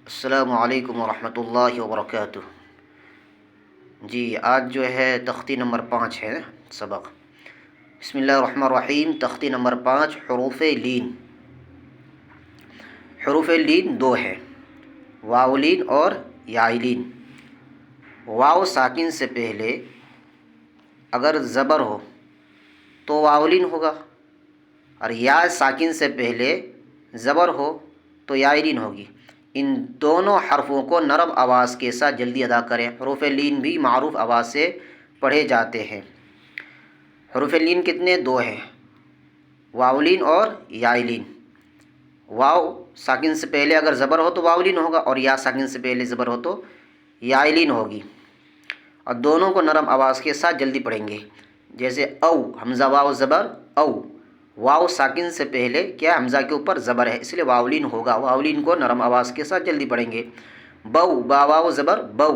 السلام علیکم ورحمۃ اللہ وبرکاتہ۔ جی آج جو ہے تختی نمبر 5 ہے سبق۔ بسم اللہ الرحمن الرحیم۔ تختی نمبر 5 حروف لین۔ حروف لین دو ہے، واو لین اور یا لین۔ واو ساکن سے پہلے اگر زبر ہو تو واو لین ہوگا، اور یا ساکن سے پہلے زبر ہو تو یا لین ہوگی۔ ان دونوں حرفوں کو نرم آواز کے ساتھ جلدی ادا کریں۔ حروف لین بھی معروف آواز سے پڑھے جاتے ہیں۔ حروف لین کتنے؟ دو ہیں، واو لین اور یا لین۔ واو ساکن سے پہلے اگر زبر ہو تو واو لین ہوگا، اور یا ساکن سے پہلے زبر ہو تو یا لین ہوگی، اور دونوں کو نرم آواز کے ساتھ جلدی پڑھیں گے۔ جیسے او، حمزہ واو زبر او، واو ساکن سے پہلے کیا حمزہ کے اوپر زبر ہے، اس لیے واولین ہوگا۔ واولین کو نرم آواز کے ساتھ جلدی پڑھیں گے۔ بو، با واو زبر بو،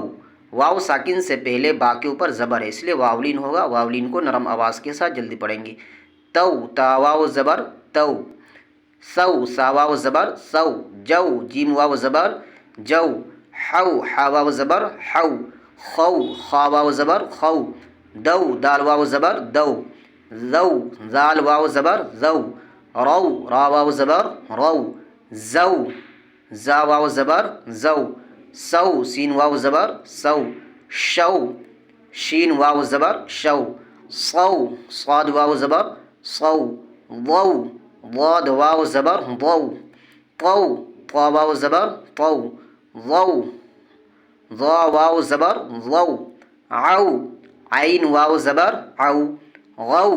واو ساکن سے پہلے با کے اوپر زبر ہے، اس لیے واولین ہوگا۔ واولین کو نرم آواز کے ساتھ جلدی پڑھیں گے۔ تو، تا واو زبر تو، سو، سا واو زبر سو، جو، جیم واو زبر جو، حو، حا واو زبر حو، خو، خا واو زبر خو، دو، دال واو زبر دو، ذو، ذال واو زبر ذو، رو، را واو زبر رو، زو، زا واو زبر زو، سو، سین واو زبر سو، شو، شین واو زبر شو، صو، صاد واو زبر صو، ضو، ضاد واو زبر ضو، طو، طا واو زبر طو، ضو، ضا واو زبر ضو، عو، عین واو زبر عو، غو،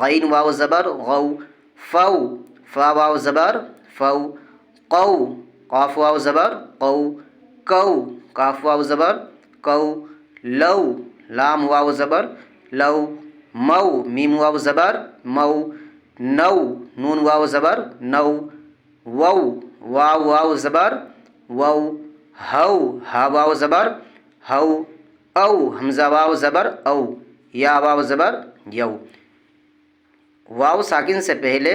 غین واو زبر غو، فو، فا واو زبر فو، قو، قاف واو زبر قو، کو، کاف واو زبر کو، لو، لام واو زبر لو، مو، میم واو زبر مو، نو، نون واو زبر نو، وو، واو واو زبر وو، ہو، ہا واو زبر ہو، او، حمزہ واو زبر او، یا واو زبر یو۔ واو ساکن سے پہلے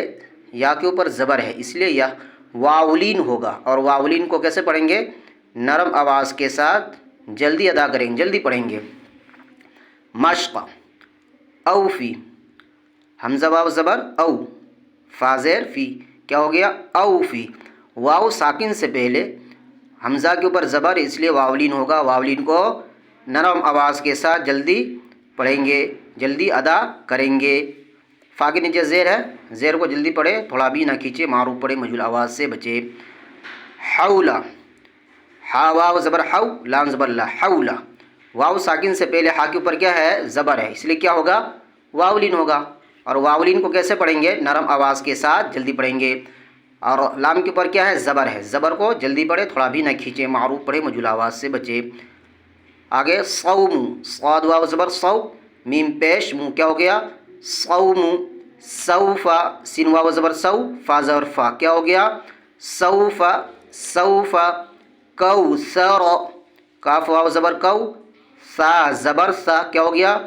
یا کے اوپر زبر ہے، اس لیے یہ واولین ہوگا، اور واولین کو کیسے پڑھیں گے؟ نرم آواز کے ساتھ جلدی ادا کریں گے، جلدی پڑھیں گے۔ مشق، اوفی، حمزہ واو زبر او، فا زیر فی، کیا ہو گیا؟ اوفی۔ واو ساکن سے پہلے حمزہ کے اوپر زبر، اس لیے واولین ہوگا۔ واولین کو نرم آواز کے ساتھ جلدی پڑھیں گے، جلدی ادا کریں گے۔ فا کے نیچے زیر ہے، زیر کو جلدی پڑھے، تھوڑا بھی نہ کھینچے، معروف پڑھے، مجھول آواز سے بچے۔ حولا، ہا واو زبر حو، لام زبر لا، حولا۔ واو ساکن سے پہلے ہا کے اوپر کیا ہے؟ زبر ہے، اس لیے کیا ہوگا؟ واولین ہوگا، اور واولین کو کیسے پڑھیں گے؟ نرم آواز کے ساتھ جلدی پڑھیں گے۔ اور لام کے اوپر کیا ہے؟ زبر ہے، زبر کو جلدی پڑھے، تھوڑا بھی نہ کھینچے، معروف پڑھے، مجھول آواز سے بچے۔ آگے صوم، صاد واو زبر صو، میم پیش منہ، کیا ہو گیا؟ صوم، سوفا، سین واو زبر سو، فا زبر فا، کیا ہو گیا؟ Sofa, sofa. کوثر، کاف واو زبر کو، سا زبر سا، کیا ہو گیا؟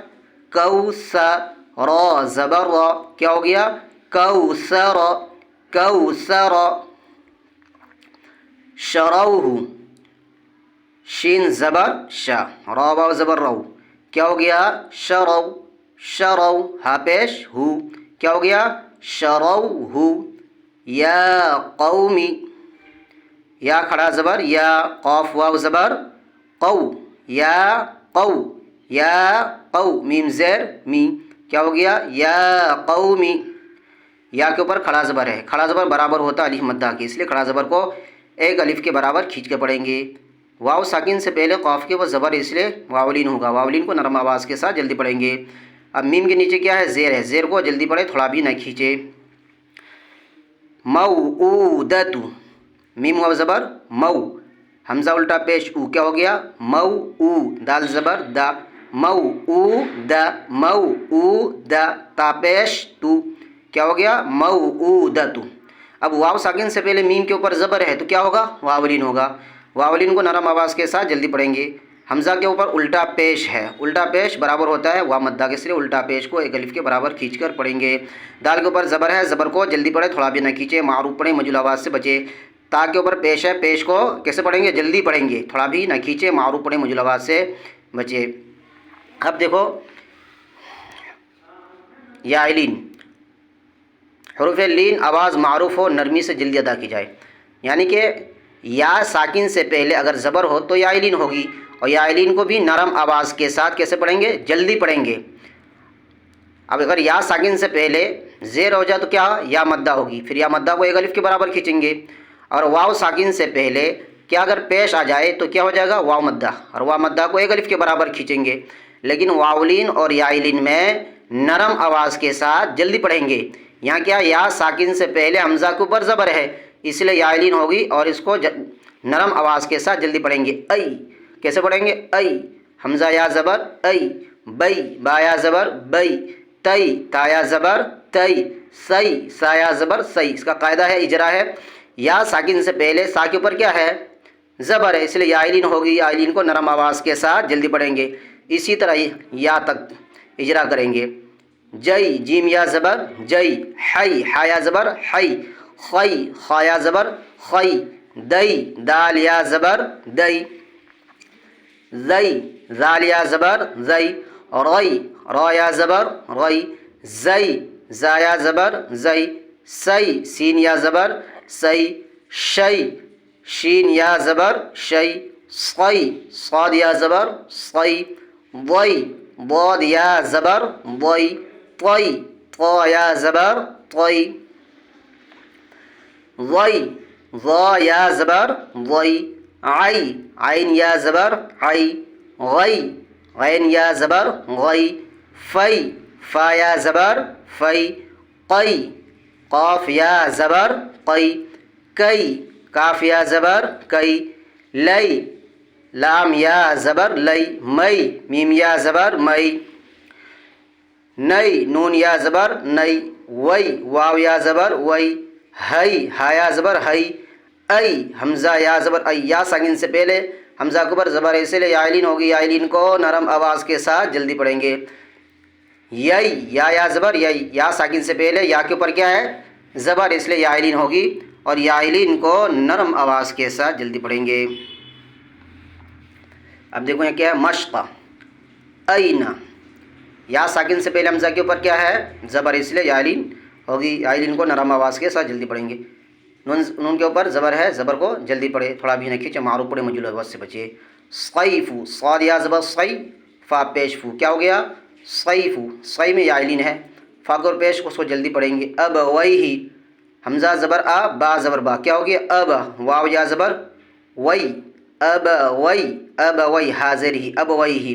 کوثر، را زبر را، کیا ہو گیا؟ کوثر، کوثر۔ شروہ، شین زبر شا، را واو زبر رو، کیا ہو گیا؟ شرو، شرو، ہا پیش ہو، کیا ہو گیا؟ شروہ۔ یا قومی، یا کھڑا زبر یا، قاف واو زبر قو، یا قو، یا قو، میم زیر می، کیا ہو گیا؟ یا قومی۔ یا کے اوپر کھڑا زبر ہے، کھڑا زبر برابر ہوتا ہے الف مدہ کے، اس لیے کھڑا زبر کو ایک الف کے برابر کھینچ کے پڑھیں گے۔ واو ساکن سے پہلے قاف کے اوپر زبر ہے، اس لیے واولین ہوگا۔ واولین کو نرم آواز کے ساتھ جلدی پڑھیں گے۔ اب میم کے نیچے کیا ہے؟ زیر ہے، زیر کو جلدی پڑھے، تھوڑا بھی نہ کھینچے۔ موعودۃ، میم واو زبر مو، حمزہ الٹا پیش او، کیا ہو گیا؟ مو او، دال زبر دا، مو او دا، مو او دا، تا پیش تو، کیا ہو گیا؟ موعودۃ۔ اب واو ساکن سے پہلے میم کے اوپر زبر ہے تو کیا ہوگا؟ واولین ہوگا۔ واولین کو نرم آواز کے ساتھ جلدی پڑھیں گے۔ حمزہ کے اوپر الٹا پیش ہے، الٹا پیش برابر ہوتا ہے وا مدہ کے، اس لیے الٹا پیش کو ایک الف کے برابر کھینچ کر پڑھیں گے۔ دال کے اوپر زبر ہے، زبر کو جلدی پڑھے، تھوڑا بھی نہ کھینچے، معروف پڑھیں، مجھول آواز سے بچے۔ تا کے اوپر پیش ہے، پیش کو کیسے پڑھیں گے؟ جلدی پڑھیں گے، تھوڑا بھی نہ کھینچے، معروف پڑھیں، مجلوات سے بچے۔ اب دیکھو یا لین، حروف لین آواز معروف ہو، نرمی سے جلدی ادا کی جائے، یعنی کہ یا ساکن سے پہلے اگر زبر ہو تو یا لین ہوگی، اور یا لین کو بھی نرم آواز کے ساتھ کیسے پڑھیں گے؟ جلدی پڑھیں گے۔ اب اگر یا ساکن سے پہلے زیر ہو جائے تو کیا؟ یا مدہ ہوگی، پھر یا مدہ کو ایک الف کے برابر کھینچیں گے، اور واو ساکن سے پہلے کیا اگر پیش آ جائے تو کیا ہو جائے گا؟ واو مدہ، اور واو مدہ کو ایک الف کے برابر کھینچیں گے۔ لیکن واولین اور یائلین میں نرم آواز کے ساتھ جلدی پڑھیں گے۔ یہاں کیا؟ یا ساکن سے پہلے حمزہ کے اوپر زبر ہے، اس لیے یائلین ہوگی، اور اس کو نرم آواز کے ساتھ جلدی پڑھیں گے۔ ای کیسے پڑھیں گے؟ ای، حمزہ یا زبر ای، بئی، با یا زبر بئی، تئی، تا یا زبر تئی، سی، سا یا زبر سی۔ اس کا قاعدہ ہے، اجرا ہے، یا ساکن سے پہلے سا کے اوپر کیا ہے؟ زبر ہے، اس لیے یائلین ہوگی، یائلین کو نرم آواز کے ساتھ جلدی پڑھیں گے۔ اسی طرح یا تک اجرا کریں گے۔ جئی، جیم یا زبر جئی، حی، حا یا زبر حی، خی، خا یا زبر خی، دئی، دال یا زبر دئی، زئی، زال یا زبر زئی، رئی، را یا زبر رئی، زئی، زا یا زبر زئی، سی، سین یا زبر سی، شئی، شین یا زبر شئی، صی، صاد یا زبر صی، ضئی، ضاد یا زبر ضئی، طی، طا یا زبر طی، ضئی، ضا یا زبر ضئی، عئی، عین یا زبر عئی، غئی، غین یا زبر غئی، فی، فا یا زبر فی، قی، قاف یا زبر قی، کئی، کاف یا زبر کئی، لئی، لام یا زبر لئی، مئی، میم یا زبر مئی، نئی، نون یا زبر نئی، وئی، واو یا زبر وئی، ہئی، ہا یا زبر ہئی، ای، حمزہ یا زبر ای، یا ساکن سے پہلے حمزہ کے اوپر زبر ہے، اس لیے یائلین ہوگی، یائلین کو نرم آواز کے ساتھ جلدی پڑھیں گے۔ یئی، یا زبر یئی، یا ساکن سے پہلے یا کے اوپر کیا ہے؟ زبر، اس لیے یائلین ہوگی، اور یائلین کو نرم آواز کے ساتھ جلدی پڑھیں گے۔ اب دیکھو یہ کیا ہے؟ مشق، اینا، یا ساکن سے پہلے حمزہ کے اوپر کیا ہے؟ زبر، اس لیے یائلین ہوگی، یائلین کو نرم آواز کے ساتھ جلدی پڑھیں گے۔ نون کے اوپر زبر ہے، زبر کو جلدی پڑھے، تھوڑا بھی نہ کھینچے، معروف پڑھے، مجلوات سے بچے۔ صیفو، صاد یا زبر صی، فا پیش فو، کیا ہو گیا؟ صیفو، صی میں یائلین ہے، فا اور پیش اس کو جلدی پڑھیں گے۔ اب ویہی، حمزہ زبر آ، با زبر با، کیا ہو گیا؟ اب، واو یا زبر وئی، اب وئی، اب وئی، حاضر ہی، اب ویہی،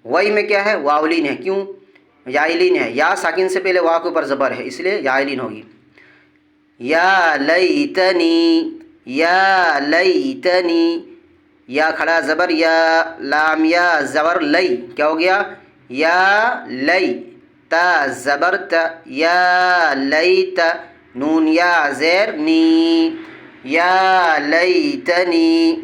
وئی میں کیا ہے؟ واولین ہے، کیوں؟ یائلین ہے، یا ساکن سے پہلے واو کے اوپر زبر ہے، اس لیے یائلین ہوگی۔ یا لیتنی، یا لیتنی، یا کھڑا زبر یا، لام یا زبر لئی، کیا ہو گیا؟ یا لئی، تا زبر تا، یا لیت، نون یا زیر نی، یا لیتنی،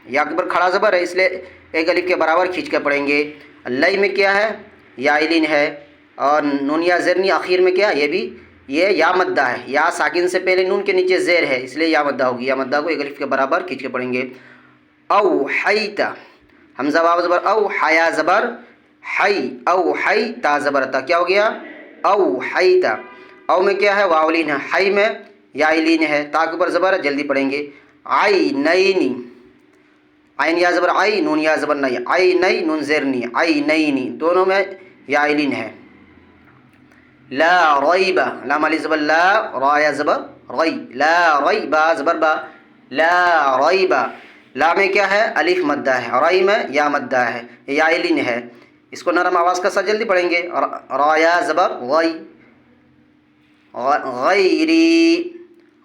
یا کے اوپر کھڑا زبر ہے، اس لیے ایک الف کے برابر کھینچ کے پڑھیں گے۔ لئی میں کیا ہے؟ یائلین ہے، اور نون یا زیر نی آخر میں کیا؟ یہ بھی یہ یا مدہ ہے، یا ساکن سے پہلے نون کے نیچے زیر ہے، اس لیے یا مدہ ہوگی، یا مدہ کو ایک الف کے برابر کھینچ کے پڑھیں گے۔ او حیتا، حمزہ واو زبر او، حیا زبر حی، او حی، تا زبر تا، کیا ہو گیا؟ او حیتا، او میں کیا ہے؟ واولین ہے، حی میں یائلین ہے، تا کے اوپر زبر ہے، جلدی پڑھیں گے۔ عینینی، عین یا زبر عی، نون یا زبر نئی، عینی، نون زیر نی، عینینی، دونوں میں یائلین ہے۔ لا ریب، لام علی زبر لا، را یا زبر ری، لا ری، با زبر با، لا ریب، لا میں کیا ہے؟ الف مدہ ہے، ری میں یا مدہ ہے، یائلین ہے، اس کو نرم آواز کا ساتھ جلدی پڑھیں گے۔ را یا زبر غی، غیری،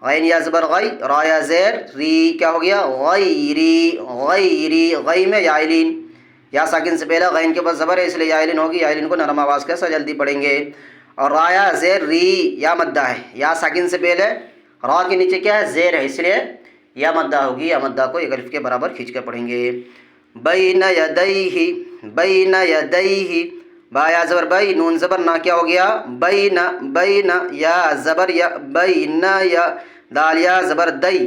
غین یا زبر غی، را یا زیر ری، کیا ہو گیا؟ غیری، غیری، غی میں یائلین، یا ساکن سے پہلے غین کے بعد زبر ہے، اس لیے یائلین ہوگی، یائلین کو نرم آواز کے ساتھ جلدی پڑھیں گے۔ اور را یا زیر ری، یا مدہ ہے، یا ساکن سے پہلے را کے نیچے کیا ہے؟ زیر ہے، اس لیے یا مدہ ہوگی، یا مدہ کو ایک الف کے برابر کھینچ کر پڑھیں گے۔ بین یدیہ، بین یدیہ، با یا زبر بئی، نون زبر نا، کیا ہو گیا؟ بین، بین، یا زبر یا، بین یا، دال یا زبر دئی،